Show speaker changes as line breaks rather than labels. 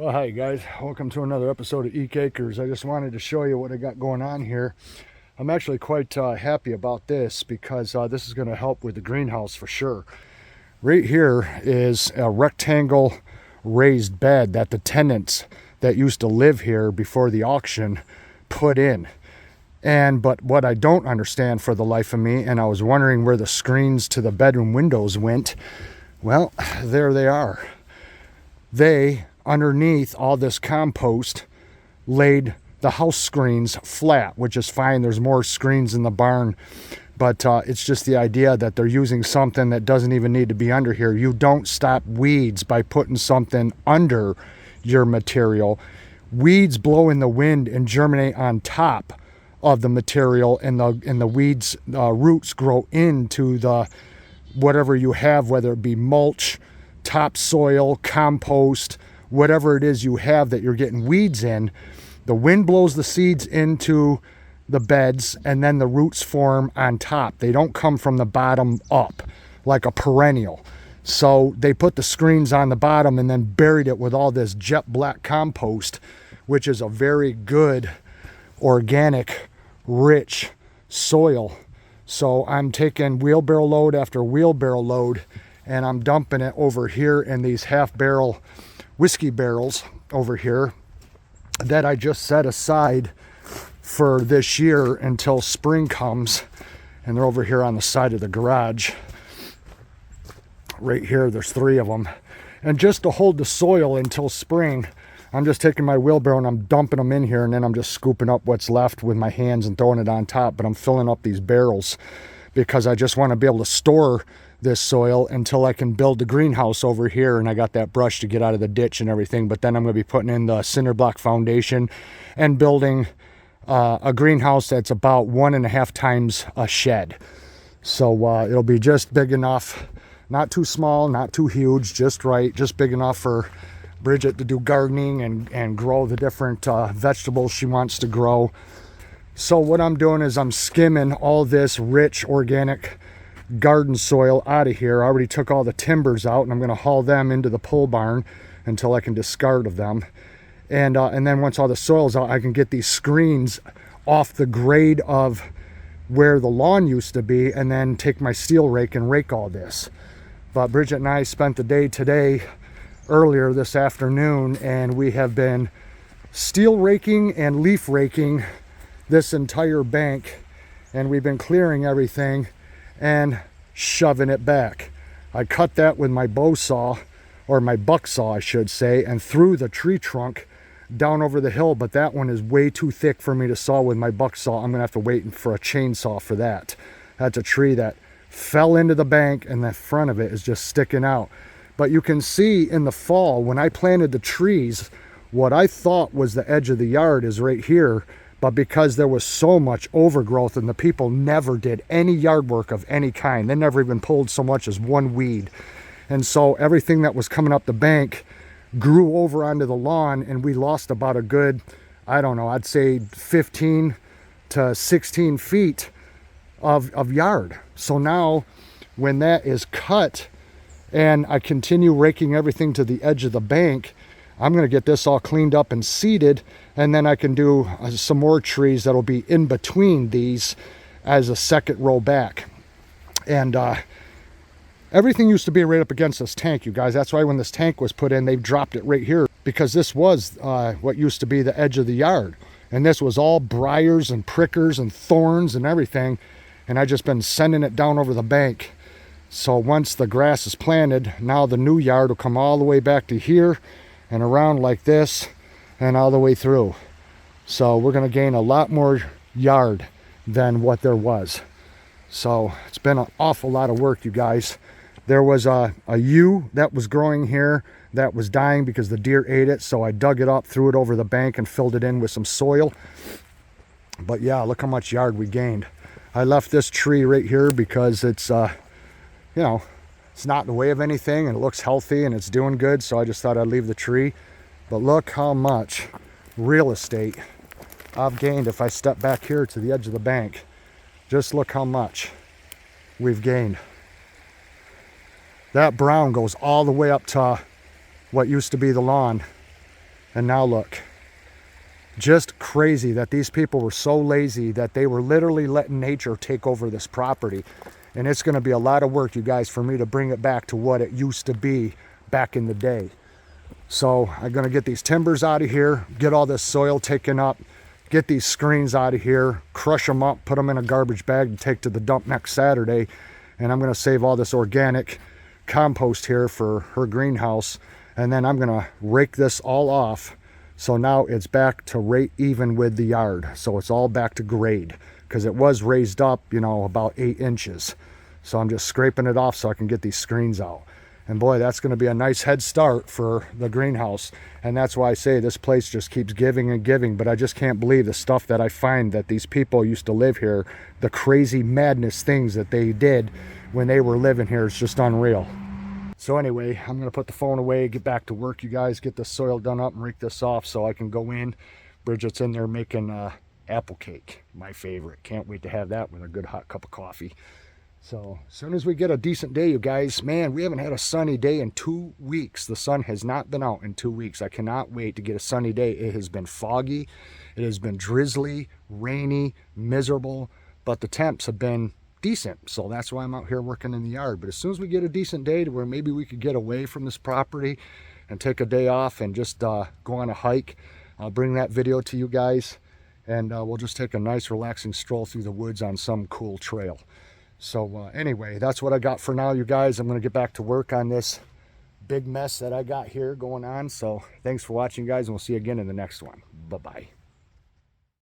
Well, hi guys, welcome to another episode of Eek Acres. I just wanted to show you what I got going on here. I'm actually quite happy about this because this is going to help with the greenhouse for sure. Right here is a rectangle raised bed that the tenants that used to live here before the auction put in. But what I don't understand for the life of me, and I was wondering where the screens to the bedroom windows went, well, there they are. They, underneath all this compost, laid the house screens flat, which is fine. There's more screens in the barn, but it's just the idea that they're using something that doesn't even need to be under here. You don't stop weeds by putting something under your material. Weeds blow in the wind and germinate on top of the material, and the weeds roots grow into the whatever you have, whether it be mulch, topsoil, compost, whatever it is you have that you're getting weeds in. The wind blows the seeds into the beds, and then the roots form on top. They don't come from the bottom up like a perennial. So they put the screens on the bottom and then buried it with all this jet black compost, which is a very good organic rich soil. So I'm taking wheelbarrow load after wheelbarrow load, and I'm dumping it over here in these half barrel whiskey barrels over here that I just set aside for this year until spring comes. And they're over here on the side of the garage. Right here, there's 3 of them. And just to hold the soil until spring, I'm just taking my wheelbarrow and I'm dumping them in here, and then I'm just scooping up what's left with my hands and throwing it on top. But I'm filling up these barrels because I just want to be able to store this soil until I can build the greenhouse over here. And I got that brush to get out of the ditch and everything. But then I'm going to be putting in the cinder block foundation and building a greenhouse that's about 1.5 times a shed. So it'll be just big enough, not too small, not too huge, just right, just big enough for Bridget to do gardening and grow the different vegetables she wants to grow. So what I'm doing is I'm skimming all this rich organic garden soil out of here. I already took all the timbers out, and I'm going to haul them into the pole barn until I can discard of them. And then once all the soil's out, I can get these screens off the grade of where the lawn used to be, and then take my steel rake and rake all this. But Bridget and I spent the day today, earlier this afternoon, and we have been steel raking and leaf raking this entire bank, and we've been clearing everything and shoving it back. I cut that with my bow saw, or my buck saw I should say, and threw the tree trunk down over the hill, but that one is way too thick for me to saw with my buck saw. I'm gonna have to wait for a chainsaw for that. That's a tree that fell into the bank, and the front of it is just sticking out. But you can see in the fall, when I planted the trees, what I thought was the edge of the yard is right here. But because there was so much overgrowth, and the people never did any yard work of any kind, they never even pulled so much as one weed. And so everything that was coming up the bank grew over onto the lawn, and we lost about a good, I don't know, I'd say 15 to 16 feet of yard. So now when that is cut and I continue raking everything to the edge of the bank, I'm going to get this all cleaned up and seeded, and then I can do some more trees that'll be in between these as a second row back. And everything used to be right up against this tank, you guys. That's why when this tank was put in, they dropped it right here, because this was what used to be the edge of the yard. And this was all briars and prickers and thorns and everything. And I just been sending it down over the bank. So once the grass is planted, now the new yard will come all the way back to here and around like this and all the way through. So we're going to gain a lot more yard than what there was. So it's been an awful lot of work, you guys. There was a ewe that was growing here that was dying because the deer ate it. So I dug it up, threw it over the bank, and filled it in with some soil. But yeah, look how much yard we gained. I left this tree right here because it's, you know, it's not in the way of anything, and it looks healthy and it's doing good. So I just thought I'd leave the tree. But look how much real estate I've gained if I step back here to the edge of the bank. Just look how much we've gained. That brown goes all the way up to what used to be the lawn. And now look, just crazy that these people were so lazy that they were literally letting nature take over this property. And it's going to be a lot of work, you guys, for me to bring it back to what it used to be back in the day. So I'm going to get these timbers out of here, get all this soil taken up, get these screens out of here, crush them up, put them in a garbage bag to take to the dump next Saturday. And I'm going to save all this organic compost here for her greenhouse. And then I'm going to rake this all off. So now it's back to right even with the yard. So it's all back to grade, because it was raised up, you know, about 8 inches. So I'm just scraping it off so I can get these screens out. And boy, that's going to be a nice head start for the greenhouse. And that's why I say this place just keeps giving and giving. But I just can't believe the stuff that I find that these people used to live here, the crazy madness things that they did when they were living here. It's just unreal. So anyway, I'm going to put the phone away, get back to work, you guys, get the soil done up and rake this off so I can go in. Bridget's in there making apple cake, my favorite. Can't wait to have that with a good hot cup of coffee. So as soon as we get a decent day, you guys, man, we haven't had a sunny day in 2 weeks. The sun has not been out in 2 weeks. I cannot wait to get a sunny day. It has been foggy. It has been drizzly, rainy, miserable, but the temps have been decent. So that's why I'm out here working in the yard. But as soon as we get a decent day to where maybe we could get away from this property and take a day off and just go on a hike, I'll bring that video to you guys. And we'll just take a nice relaxing stroll through the woods on some cool trail. So anyway, that's what I got for now, you guys. I'm going to get back to work on this big mess that I got here going on. So thanks for watching, guys, and we'll see you again in the next one. Bye-bye.